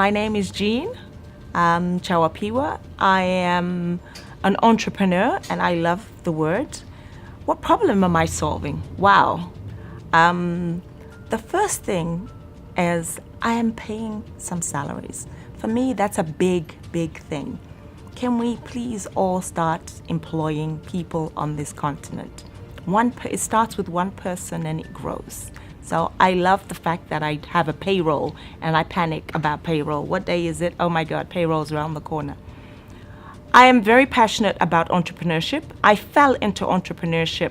My name is Jean Chawapiwa. I am an entrepreneur and I love the word. What problem am I solving? Wow. The first thing is I am paying some salaries. For me, that's a big, big thing. Can we please all start employing people on this continent? It starts with one person and it grows. So I love the fact that I have a payroll and I panic about payroll. What day is it? Oh my God, payroll's around the corner. I am very passionate about entrepreneurship. I fell into entrepreneurship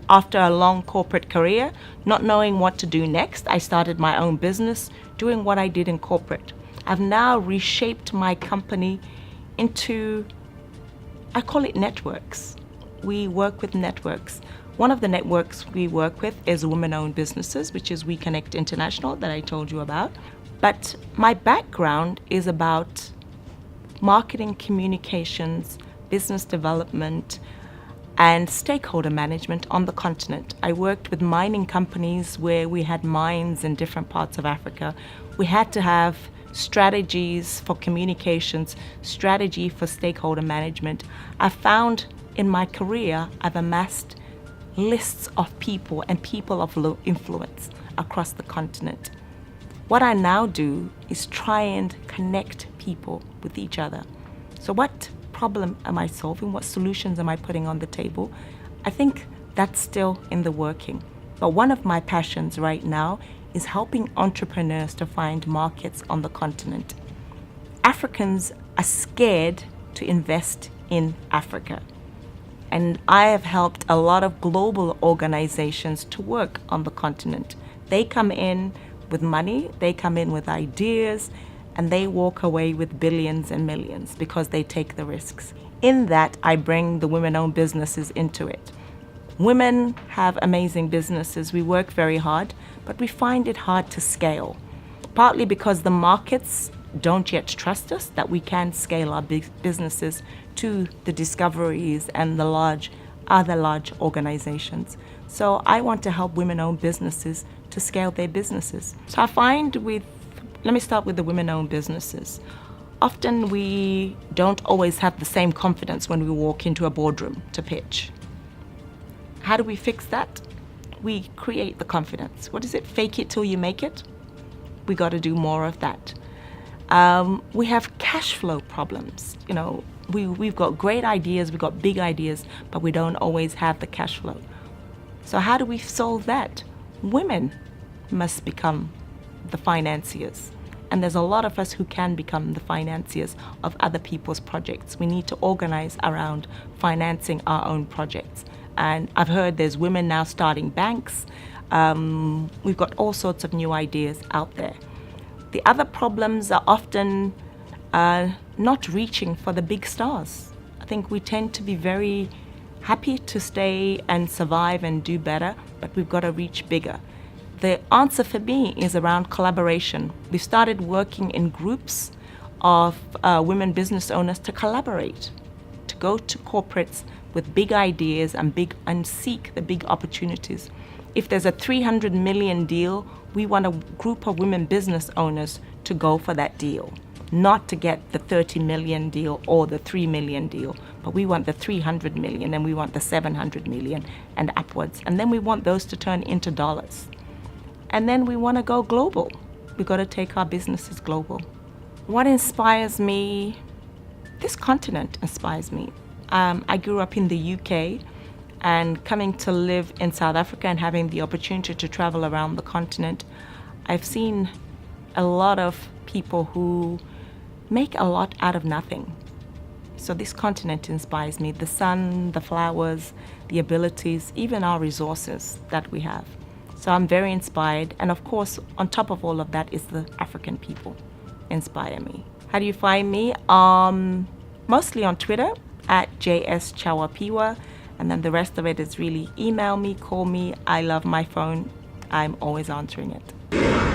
after a long corporate career, not knowing what to do next. I started my own business, doing what I did in corporate. I've now reshaped my company into, I call it networks. We work with networks. One of the networks we work with is women-owned businesses, which is WEConnect International that I told you about. But my background is about marketing, communications, business development, and stakeholder management on the continent. I worked with mining companies where we had mines in different parts of Africa. We had to have strategies for communications, strategy for stakeholder management. I found in my career, I've amassed lists of people and people of influence across the continent. What I now do is try and connect people with each other. So what problem am I solving? What solutions am I putting on the table? I think that's still in the working. But one of my passions right now is helping entrepreneurs to find markets on the continent. Africans are scared to invest in Africa. And I have helped a lot of global organizations to work on the continent. They come in with money, they come in with ideas, and they walk away with billions and millions because they take the risks. In that, I bring the women-owned businesses into it. Women have amazing businesses. We work very hard, but we find it hard to scale, partly because the markets don't yet trust us that we can scale our big businesses to the discoveries and the other large organizations. So I want to help women-owned businesses to scale their businesses. So I find let me start with the women-owned businesses. Often we don't always have the same confidence when we walk into a boardroom to pitch. How do we fix that? We create the confidence. What is it? Fake it till you make it? We got to do more of that. We have cash flow problems. You know, we've got great ideas, we've got big ideas, but we don't always have the cash flow. So how do we solve that? Women must become the financiers. And there's a lot of us who can become the financiers of other people's projects. We need to organize around financing our own projects. And I've heard there's women now starting banks. We've got all sorts of new ideas out there. The other problems are often not reaching for the big stars. I think we tend to be very happy to stay and survive and do better, but we've got to reach bigger. The answer for me is around collaboration. We started working in groups of women business owners to collaborate, to go to corporates with big ideas and seek the big opportunities. If there's a 300 million deal, we want a group of women business owners to go for that deal, not to get the 30 million deal or the 3 million deal, but we want the 300 million and we want the 700 million and upwards. And then we want those to turn into dollars. And then we want to go global. We've got to take our businesses global. What inspires me? This continent inspires me. I grew up in the UK, and coming to live in South Africa and having the opportunity to travel around the continent, I've seen a lot of people who make a lot out of nothing. So this continent inspires me. The sun, the flowers, the abilities, even our resources that we have. So I'm very inspired. And of course, on top of all of that is the African people inspire me. How do you find me? Mostly on Twitter at JS Chawapiwa. And then the rest of it is really email me, call me. I love my phone. I'm always answering it.